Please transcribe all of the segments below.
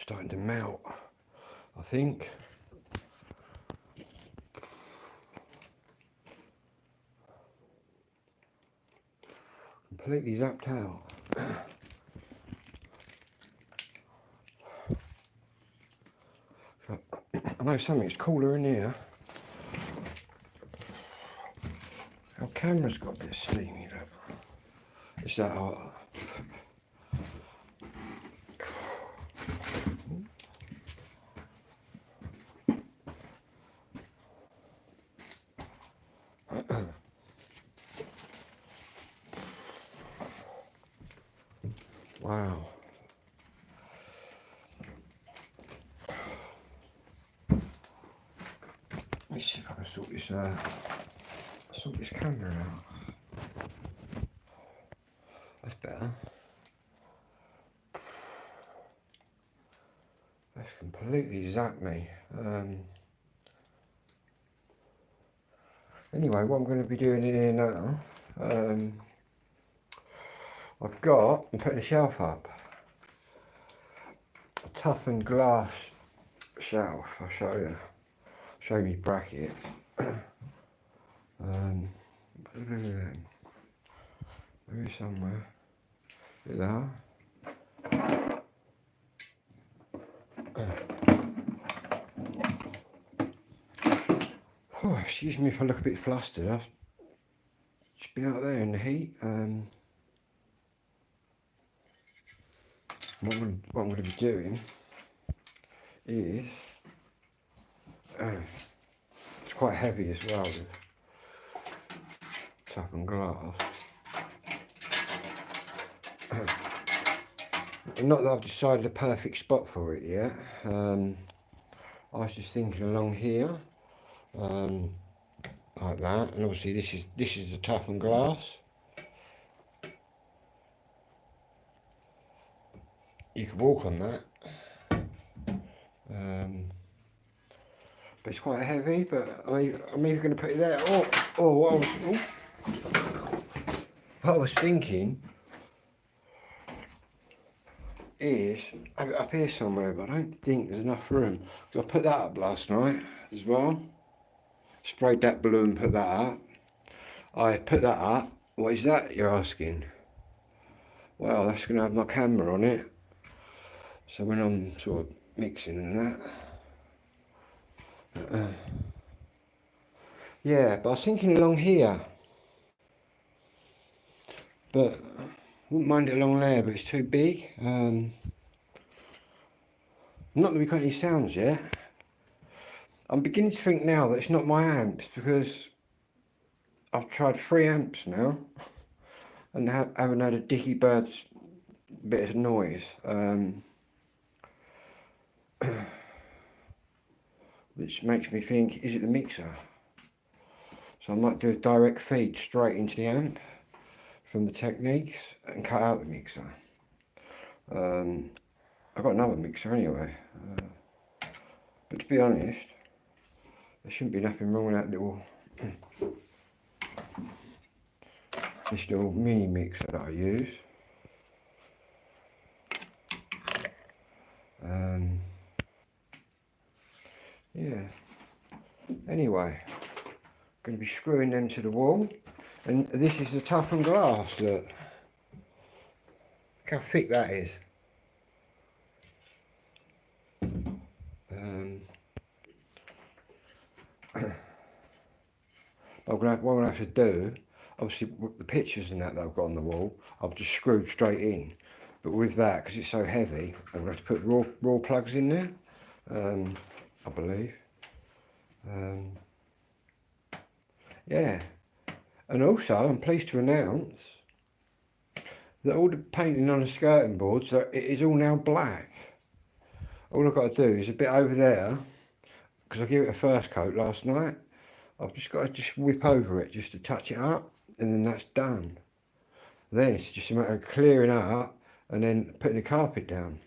starting to melt, I think. Completely zapped out. I know something's cooler in here. Our camera's got a bit steamy, look. It's that hot. Wow. Let me see if I can sort this camera out. That's better. That's completely zapped me. Anyway, what I'm going to be doing in here now, I'm putting a shelf up. A toughened glass shelf. I'll show you. Show me brackets. Maybe somewhere. There. Oh, excuse me if I look a bit flustered. I've just been out there in the heat. What I'm going to be doing is it's quite heavy as well. Toughened glass. Not that I've decided a perfect spot for it yet. I was just thinking along here, like that, and obviously this is the toughened glass. You could walk on that, but it's quite heavy. But I'm either going to put it there, or what I was thinking is have it up here somewhere, but I don't think there's enough room. So I put that up last night as well. Sprayed that balloon, put that up. I put that up. What is that, you're asking? Well, that's going to have my camera on it. So when I'm sort of mixing and that. Yeah, but I was thinking along here. But wouldn't mind it along there, but it's too big. Not that we got any sounds yet. I'm beginning to think now that it's not my amps, because I've tried 3 amps now and haven't had a dicky bird's bit of noise. Which makes me think, is it the mixer? So I might do a direct feed straight into the amp from the Technics and cut out the mixer. I've got another mixer anyway, but to be honest, there shouldn't be nothing wrong with that little this little mini mixer that I use. Yeah. Anyway, going to be screwing them to the wall, and this is the toughened glass. Look how thick that is. What I'm going to have to do, obviously with the pictures and that I've got on the wall, I've just screwed straight in. But with that, because it's so heavy, I'm going to have to put raw plugs in there, I believe. Yeah. And also, I'm pleased to announce that all the painting on the skirting boards, it is all now black. All I've got to do is a bit over there, because I gave it a first coat last night. I've just got to just whip over it just to touch it up, and then that's done. Then it's just a matter of clearing up and then putting the carpet down.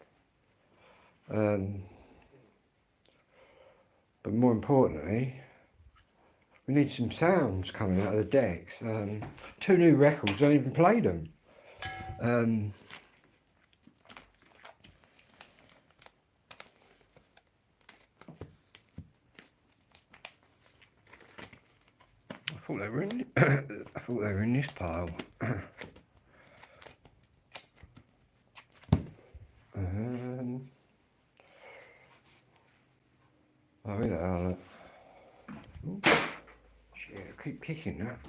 But more importantly, we need some sounds coming out of the decks. 2 new records, I haven't even played them. thought they were in. I thought they were in this pile. Oh, here they are. Ooh, shit, I keep kicking that.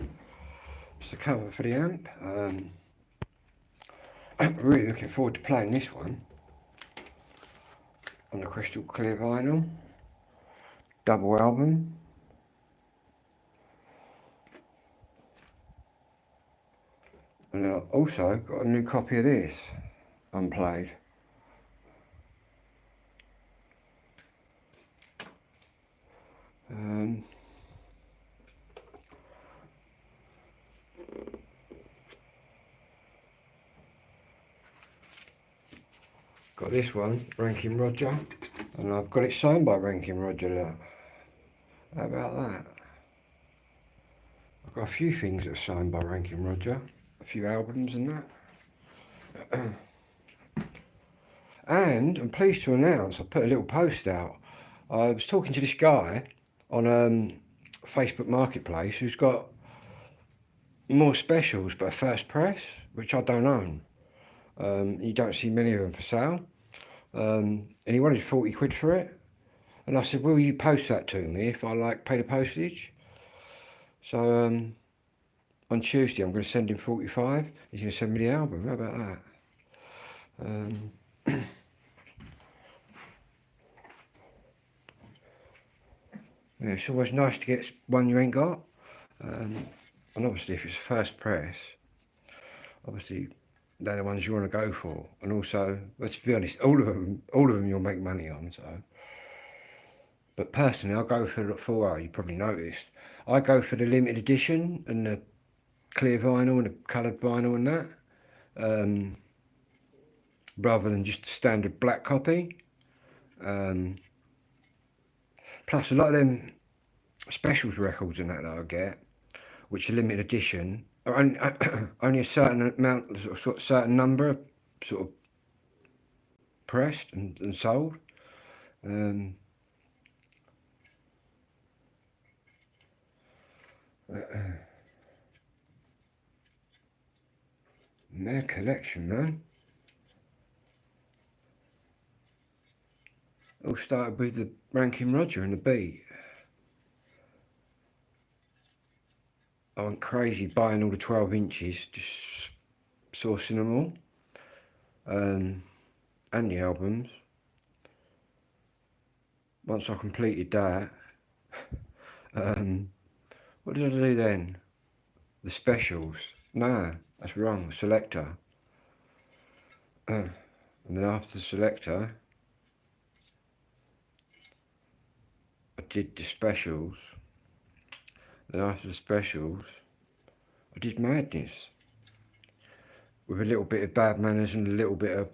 It's the cover for the amp. I'm really looking forward to playing this one on the crystal clear vinyl. Double album. And I also got a new copy of this, unplayed. Got this one, Rankin Roger, and I've got it signed by Rankin Roger. Look. How about that? I've got a few things that are signed by Rankin Roger, a few albums and that. And I'm pleased to announce I put a little post out. I was talking to this guy on Facebook Marketplace who's got more specials but a first press, which I don't own. You don't see many of them for sale. And he wanted 40 quid for it. And I said, will you post that to me if I pay the postage? So on Tuesday I'm going to send him 45. He's going to send me the album. How about that? Yeah, it's always nice to get one you ain't got. And obviously if it's first press, obviously they're the ones you want to go for. And also, let's be honest, all of them you'll make money on. So, but personally, I'll go for the full. You probably noticed, I go for the limited edition and the clear vinyl and the coloured vinyl and that, rather than just a standard black copy. Plus, a lot of them specials records and that I get, which are limited edition, are only a certain amount, sort of certain number, sort of pressed and sold. Their collection, man. All started with the Rankin Roger and the Beat. I went crazy buying all the 12 inches, just sourcing them all, and the albums. Once I completed that, what did I do then? The specials. No, that's wrong. Selector. And then after the selector, I did the specials. Then after the specials, I did Madness. With a little bit of Bad Manners and a little bit of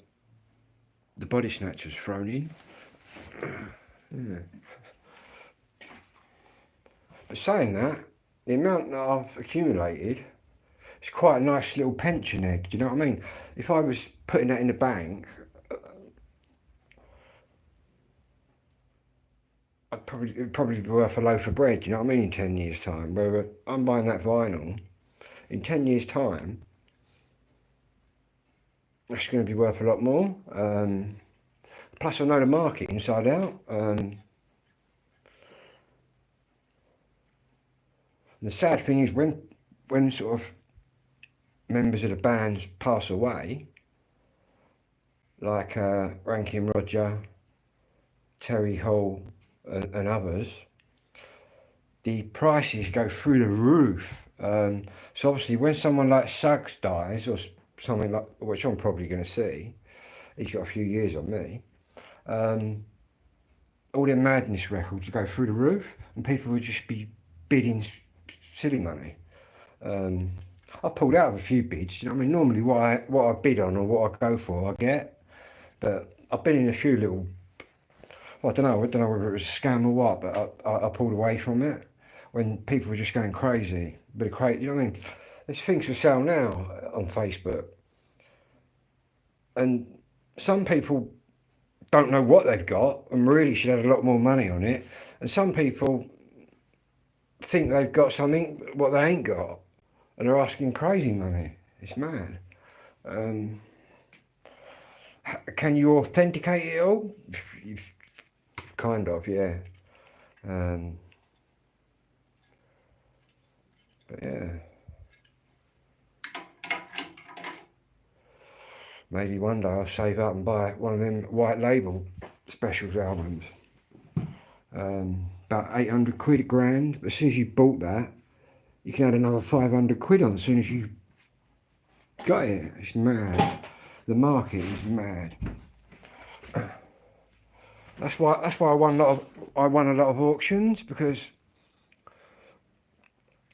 the Body Snatchers thrown in. Yeah. But saying that, the amount that I've accumulated, it's quite a nice little pension egg, do you know what I mean? If I was putting that in the bank, it'd probably be worth a loaf of bread, do you know what I mean, in 10 years' time. Where I'm buying that vinyl, in 10 years' time, that's going to be worth a lot more. Plus I know the market inside out. The sad thing is when sort of members of the bands pass away, like Rankin Roger, Terry Hall and others, the prices go through the roof. So obviously when someone like Suggs dies, or something like, which I'm probably going to see, he's got a few years on me, all their Madness records go through the roof and people would just be bidding silly money. I pulled out of a few bids, you know what I mean? Normally what I bid on or what I go for, I get. But I've been in a few little, well, I don't know whether it was a scam or what, but I pulled away from it when people were just going crazy. But crazy, you know what I mean? There's things for sale now on Facebook. And some people don't know what they've got and really should have a lot more money on it. And some people think they've got something what they ain't got, and they're asking crazy money. It's mad. Um, can you authenticate it all? Kind of, yeah. Um, but yeah, maybe one day I'll save up and buy one of them white label specials albums. About 800 quid a grand. But as soon as you bought that, you can add another 500 quid on as soon as you got it. It's mad. The market is mad. That's why I won a lot of auctions, because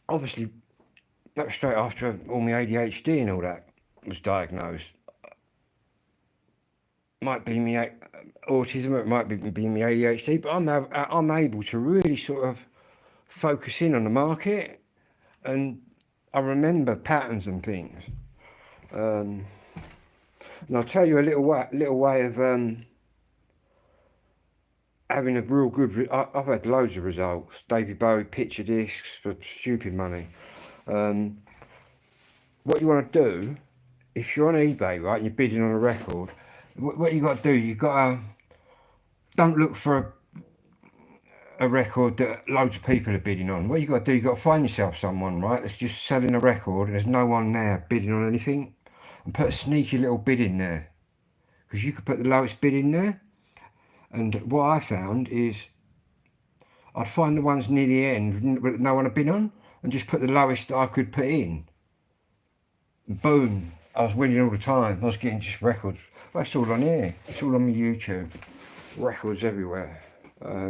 obviously that was straight after all my ADHD and all that was diagnosed. Might be me autism, it might be me ADHD, but I'm able to really sort of focus in on the market, and I remember patterns and things. And I'll tell you a little way of having a real good. I've had loads of results. David Bowie picture discs for stupid money. What you want to do, if you're on eBay, right, and you're bidding on a record, what you got to do, you got to don't look for a record that loads of people are bidding on. What you got to do, you got to find yourself someone, right, that's just selling a record and there's no one there bidding on anything, and put a sneaky little bid in there, because you could put the lowest bid in there. And what I found is I'd find the ones near the end that no one had been on, and just put the lowest that I could put in. And boom, I was winning all the time. I was getting just records. Well, it's all on here. It's all on my YouTube. Records everywhere. I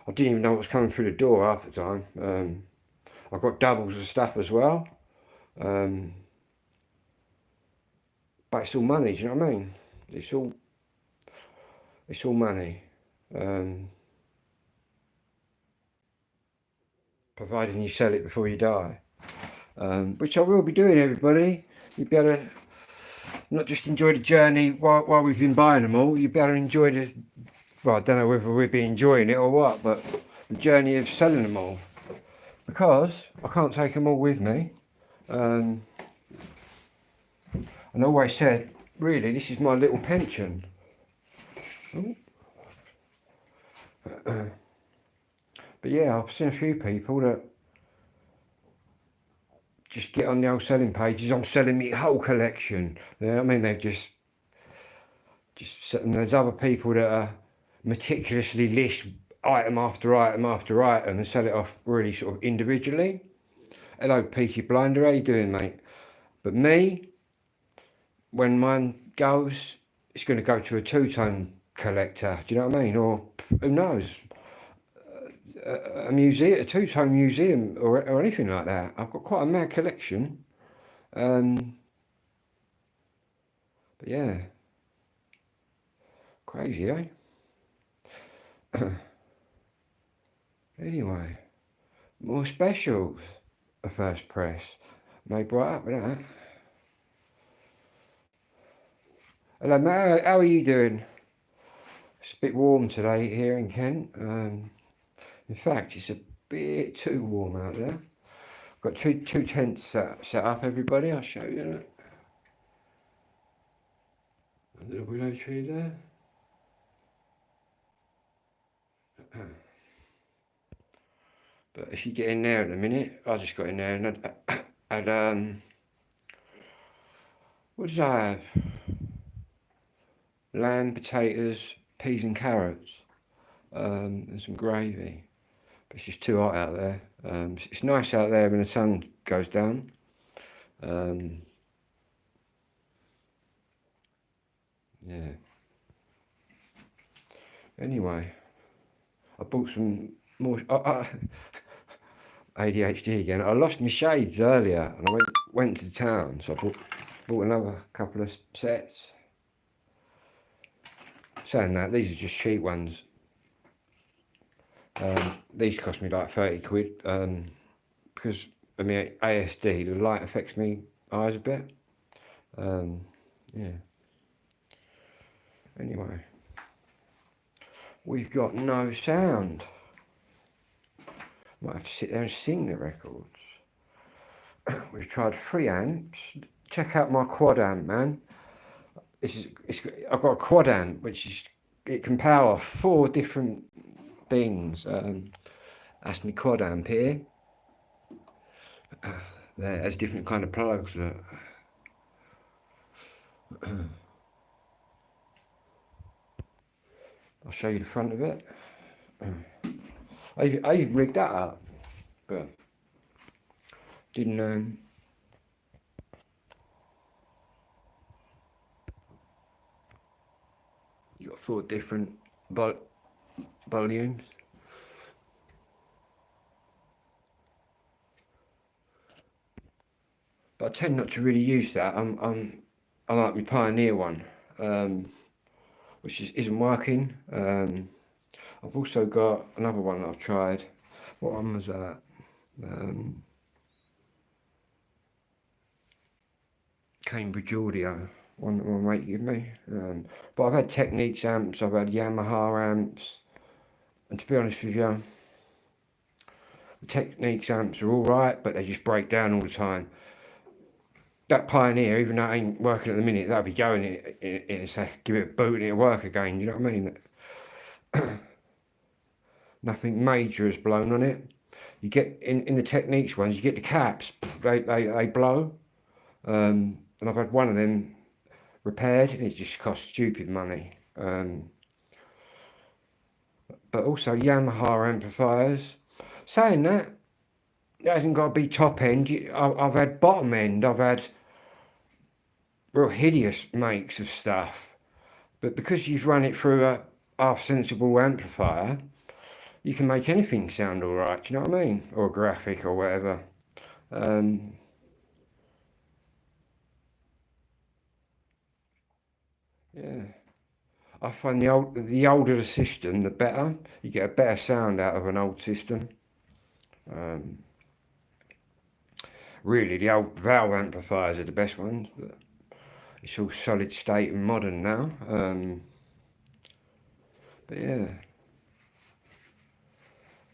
didn't even know what was coming through the door half the time. I've got doubles of stuff as well. But it's all money, do you know what I mean? It's all money. Providing you sell it before you die. Which I will be doing, everybody. You better not just enjoy the journey while we've been buying them all. You better enjoy the, well, I don't know whether we'll be enjoying it or what, but the journey of selling them all. Because I can't take them all with me. And I always said, really, this is my little pension. But yeah, I've seen a few people that just get on the old selling pages. I'm selling me whole collection. You know what I mean? They just and there's other people that are meticulously list item after item after item and sell it off really sort of individually. Hello, Peaky Blinder, how you doing, mate? But me, when mine goes, it's going to go to a two-tone collector. Do you know what I mean? Or who knows? A museum, a two-tone museum, or anything like that. I've got quite a mad collection. But yeah, crazy, eh? Anyway, more specials. A first press. Made right up with that. Hello, Matt. How are you doing? It's a bit warm today here in Kent. In fact, it's a bit too warm out there. Got two tents set up, everybody. I'll show you that. A little willow tree there. But if you get in there in a minute, I just got in there and had what did I have? Lamb, potatoes, peas and carrots, and some gravy. But it's just too hot out there. It's nice out there when the sun goes down. Yeah. Anyway, I bought some more. ADHD again. I lost my shades earlier, and I went to town, so I bought another couple of sets. Saying that, these are just cheap ones. These cost me like 30 quid because of my ASD. The light affects me eyes a bit. Yeah. Anyway, we've got no sound. Might have to sit there and sing the records. We've tried 3 amps. Check out my quad amp, man. I've got a quad amp, it can power 4 different things. That's my quad amp here. There's different kind of plugs. Look. I'll show you the front of it. I even rigged that up, but didn't. You got 4 different volumes. But I tend not to really use that. I like my Pioneer one, which isn't working. I've also got another one that I've tried. What one was that? Cambridge Audio, one that my mate gave me. But I've had Technics amps, I've had Yamaha amps, and to be honest with you, the Technics amps are alright, but they just break down all the time. That Pioneer, even though it ain't working at the minute, that'll be going in a sec, give it a boot and it'll work again, you know what I mean? Nothing major has blown on it. You get, in the Technics ones, you get the caps, they blow. And I've had one of them repaired and it just costs stupid money. But also Yamaha amplifiers. Saying that, it hasn't got to be top end. I've had bottom end, I've had real hideous makes of stuff. But because you've run it through a half sensible amplifier, you can make anything sound alright, do you know what I mean? Or a graphic or whatever. Yeah. I find the older the system, the better. You get a better sound out of an old system. Really, the old valve amplifiers are the best ones, but it's all solid state and modern now. But yeah.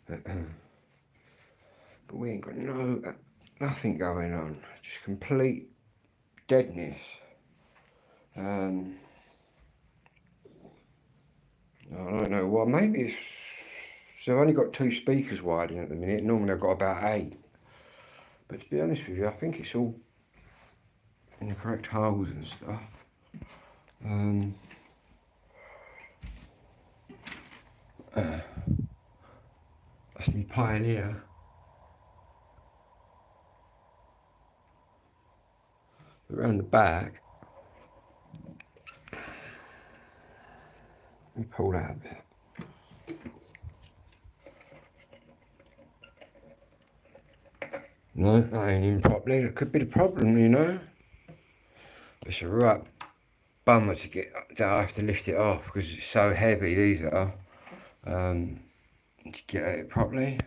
But we ain't got nothing going on. Just complete deadness. I don't know. Well, maybe it's. So I've only got 2 speakers wide in at the minute. Normally I've got about 8. But to be honest with you, I think it's all in the correct holes and stuff. That's my Pioneer. Around the back, let me pull that a bit. No, that ain't in properly. That could be the problem, you know. It's a right bummer to I have to lift it off because it's so heavy. These are to get at it properly.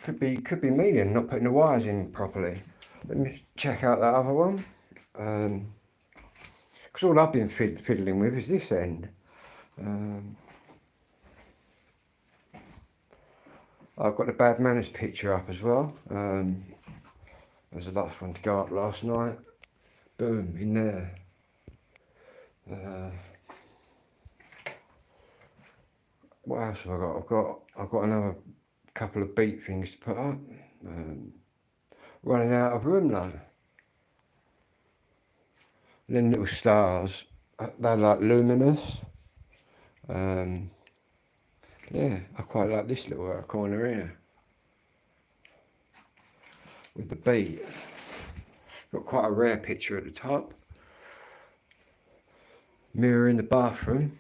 Could be me then, not putting the wires in properly. Let me check out that other one. Because all I've been fiddling with is this end. I've got the Bad Manners picture up as well. There's the last one to go up last night. Boom, in there. What else have I got? I've got another couple of beat things to put up. Running out of room though. Then little stars. They're like luminous. Yeah, I quite like this little corner here with the beat. Got quite a rare picture at the top. Mirror in the bathroom.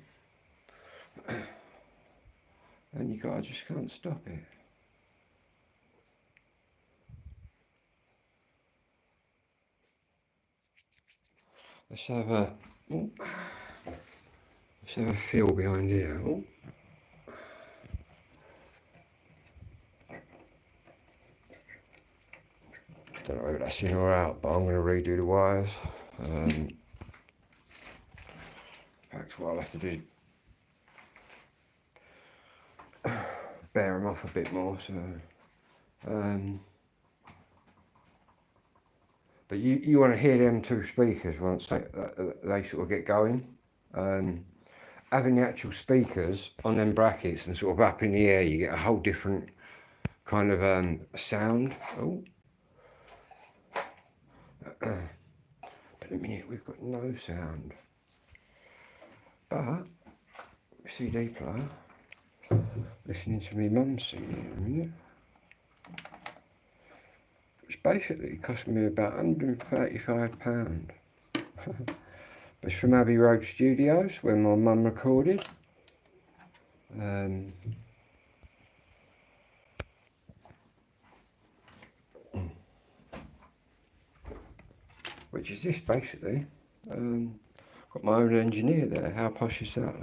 And I just can't stop it. Let's have a feel behind here. Ooh. Don't know if that's in or out, but I'm going to redo the wires. In fact, what I'll have to do spare them off a bit more. So, but you want to hear them two speakers once they sort of get going. Having the actual speakers on them brackets and sort of up in the air, you get a whole different kind of sound. Oh. But in a minute we've got no sound. But CD player, listening to my mum's CD in a minute, which basically cost me about £135. But it's from Abbey Road Studios where my mum recorded. Which is this basically. Got my own engineer there. How posh is that?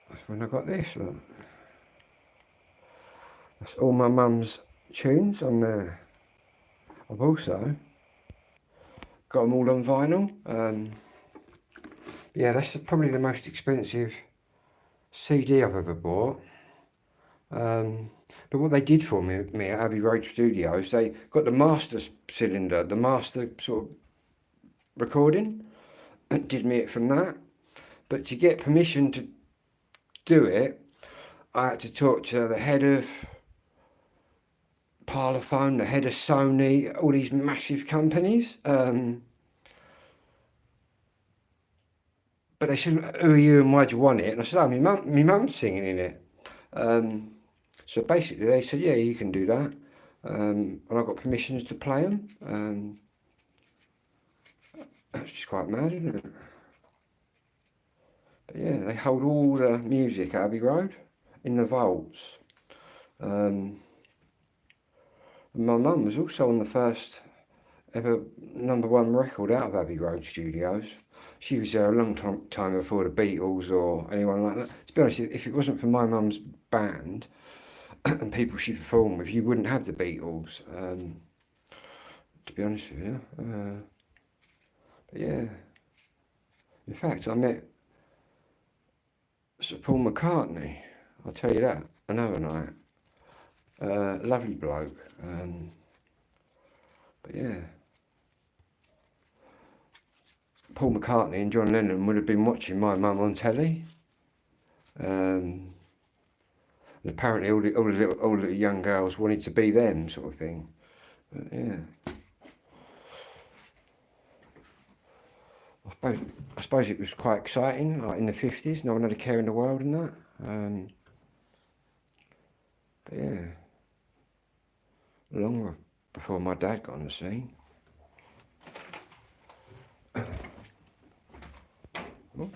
That's when I got this. Look. That's all my mum's tunes on there. I've also got them all on vinyl. Yeah, that's probably the most expensive CD I've ever bought. But what they did for me at Abbey Road Studios, they got the master cylinder, the master sort of recording, and did me it from that. But to get permission to do it, I had to talk to the head of Parlophone, the head of Sony, all these massive companies. But they said, who are you and why do you want it? And I said, oh, my mum's singing in it. So basically they said, yeah, you can do that. And I got permissions to play them. That's just quite mad, isn't it? But yeah, they hold all the music at Abbey Road in the vaults. And my mum was also on the first ever #1 record out of Abbey Road Studios. She was there a long time before the Beatles or anyone like that. To be honest, if it wasn't for my mum's band and people she performed with, you wouldn't have the Beatles. To be honest with you. But yeah. In fact, I met Sir Paul McCartney. I'll tell you that another night. Lovely bloke. But yeah. Paul McCartney and John Lennon would have been watching my mum on telly. And apparently all the young girls wanted to be them, sort of thing. But yeah. I suppose it was quite exciting, like in the 50s, no one had a care in the world and that. But yeah. Long before my dad got on the scene. Oh.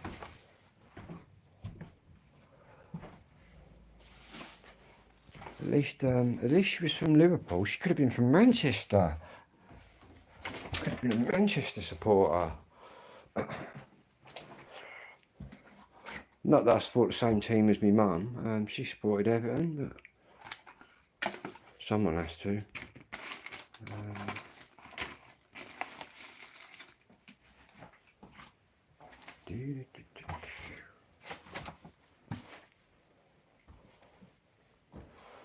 At least she was from Liverpool. She could have been from Manchester. Could have been a Manchester supporter. Not that I support the same team as my mum. She supported Everton, but someone has to.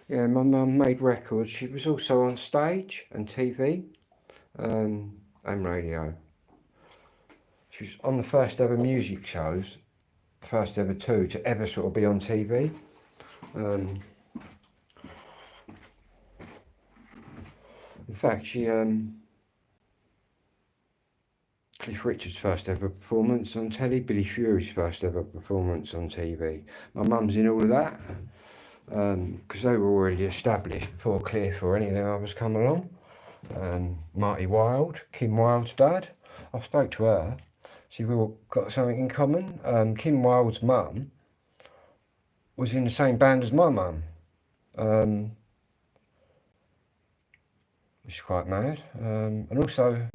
Yeah, my mum made records. She was also on stage and TV and radio. She was on the first ever music shows, first ever two to ever sort of be on TV. In fact, she Cliff Richard's first ever performance on telly, Billy Fury's first ever performance on TV. My mum's in all of that because they were already established before Cliff or any of them others come along. Marty Wilde, Kim Wilde's dad. I spoke to her. See, we all got something in common. Kim Wilde's mum was in the same band as my mum, which is quite mad. And also,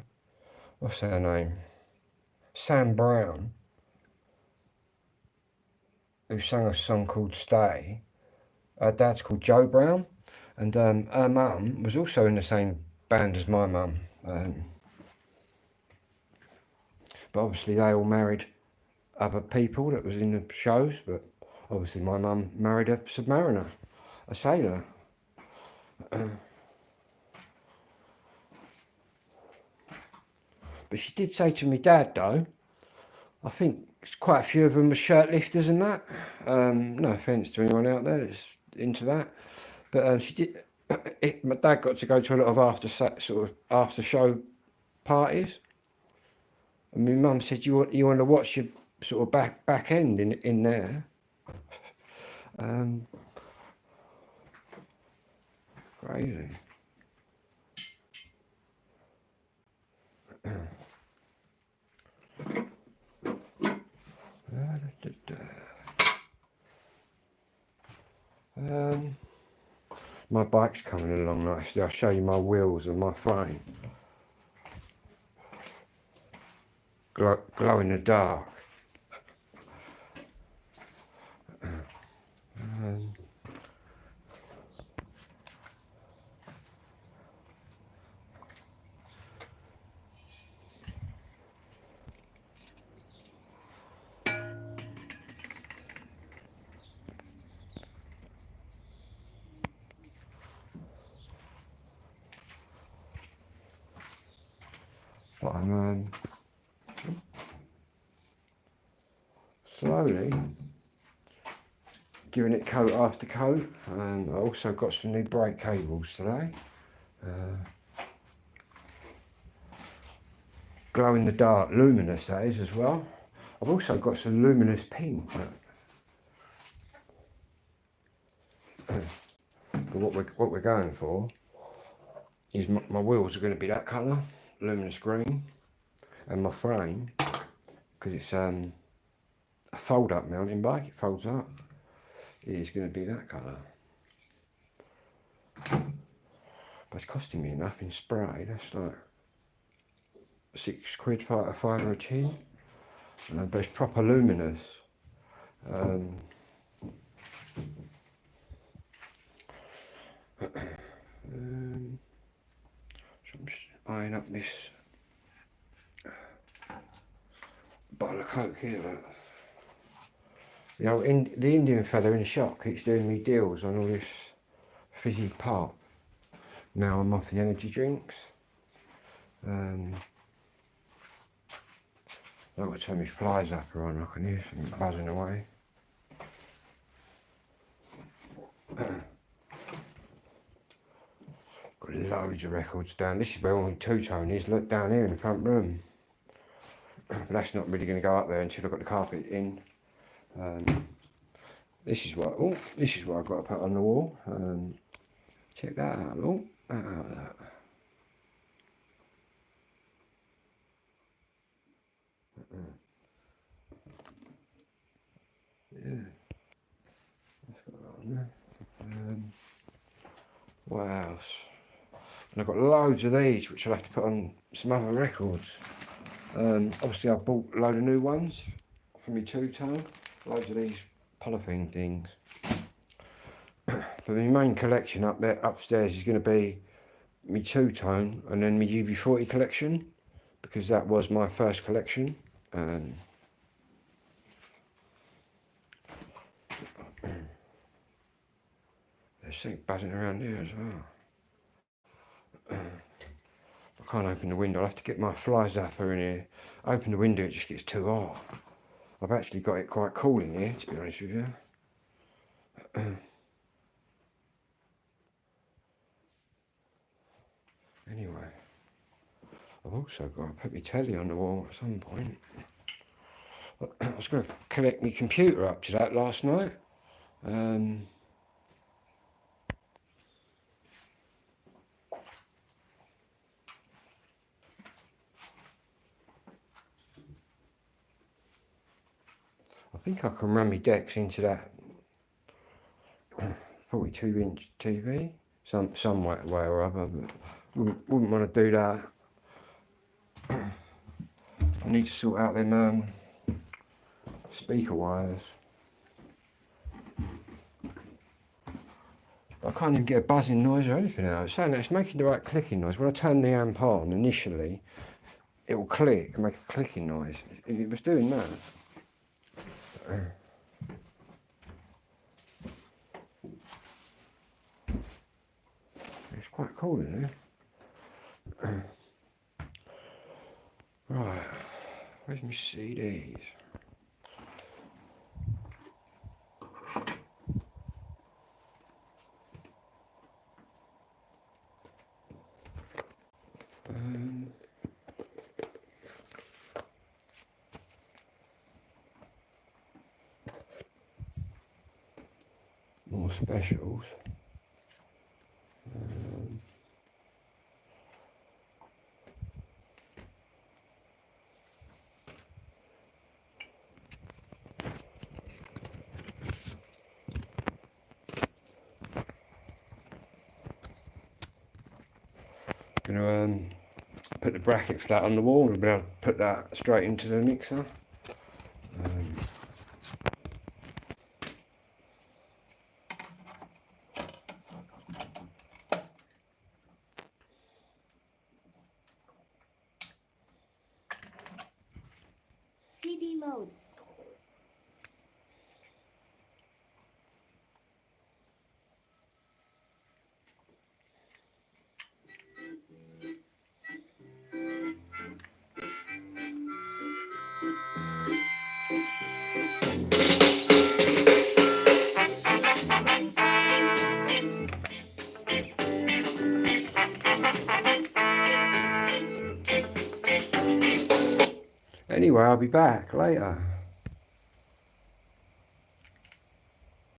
what's her name? Sam Brown, who sang a song called Stay. Her dad's called Joe Brown, and her mum was also in the same band as my mum. But obviously they all married other people that was in the shows, but obviously my mum married a submariner, a sailor. But she did say to me dad though, I think quite a few of them were shirt lifters and that. No offence to anyone out there that's into that, but she did. My dad got to go to a lot of after show parties, and my mum said you want to watch your sort of back end in there. Crazy. My bike's coming along nicely. I'll show you my wheels and my frame. Glow in the dark. But I'm slowly giving it coat after coat, and I also got some new brake cables today. Glow in the dark, luminous that is as well. I've also got some luminous pink. But what we're going for is my wheels are going to be that colour, luminous green, and my frame, because it's a fold-up mountain bike, it folds up, it is going to be that colour. But it's costing me enough in spray. That's like £6 for a 5 or a 10, but it's proper luminous. So I'm just eyeing up this bottle of Coke here. Look. You know, the Indian fella in the shop keeps doing me deals on all this fizzy pop. Now I'm off the energy drinks. I've got to turn my fly zapper on. I can hear something buzzing away. Got loads of records down. This is where all my two-tone is. Look down here in the front room. But that's not really going to go up there until I've got the carpet in. This is what I've got to put on the wall. Check that out. Look that out. Yeah, that's got that on there. What else? And I've got loads of these which I'll have to put on some other records. Obviously I bought a load of new ones for my two-tone. Loads of these polythene things. But my main collection up there upstairs is going to be my two-tone and then my UB40 collection, because that was my first collection. There's something buzzing around here as well. I can't open the window. I'll have to get my fly zapper in here. Open the window, it just gets too hot. I've actually got it quite cool in here, to be honest with you. Anyway, I've also got to put my telly on the wall at some point. I was going to connect my computer up to that last night. I think I can run my decks into that 42-inch TV, some way or other, but wouldn't want to do that. I need to sort out them speaker wires. I can't even get a buzzing noise or anything out. It's saying that it's making the right clicking noise. When I turn the amp on initially, it will click, make a clicking noise. It was doing that. It's quite cool in there. Right, where's my CDs? More specials. Gonna put the bracket for that on the wall and be able to put that straight into the mixer. CD mode. Anyway, I'll be back later.